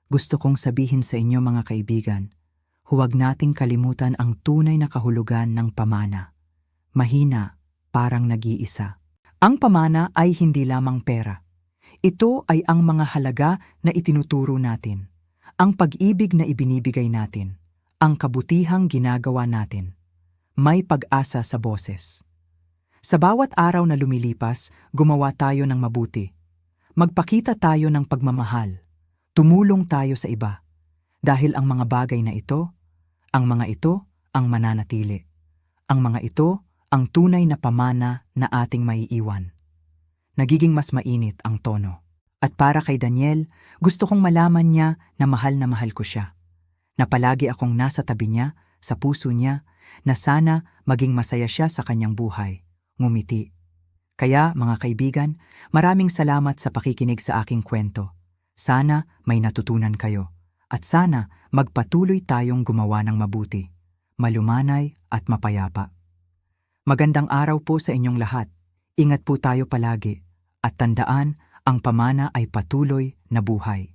gusto kong sabihin sa inyo mga kaibigan, huwag nating kalimutan ang tunay na kahulugan ng pamana. Mahina, parang nag-iisa. Ang pamana ay hindi lamang pera. Ito ay ang mga halaga na itinuturo natin, ang pag-ibig na ibinibigay natin, ang kabutihang ginagawa natin. May pag-asa sa boses. Sa bawat araw na lumilipas, gumawa tayo ng mabuti. Magpakita tayo ng pagmamahal. Tumulong tayo sa iba. Dahil ang mga bagay na ito, ang mga ito ang mananatili. Ang mga ito ang tunay na pamana na ating maiiwan. Nagiging mas mainit ang tono. At para kay Daniel, gusto kong malaman niya na mahal ko siya. Na palagi akong nasa tabi niya, sa puso niya, na sana maging masaya siya sa kanyang buhay. Ngumiti. Kaya, mga kaibigan, maraming salamat sa pakikinig sa aking kwento. Sana may natutunan kayo. At sana magpatuloy tayong gumawa ng mabuti, malumanay at mapayapa. Magandang araw po sa inyong lahat. Ingat po tayo palagi. At tandaan, ang pamana ay patuloy na buhay.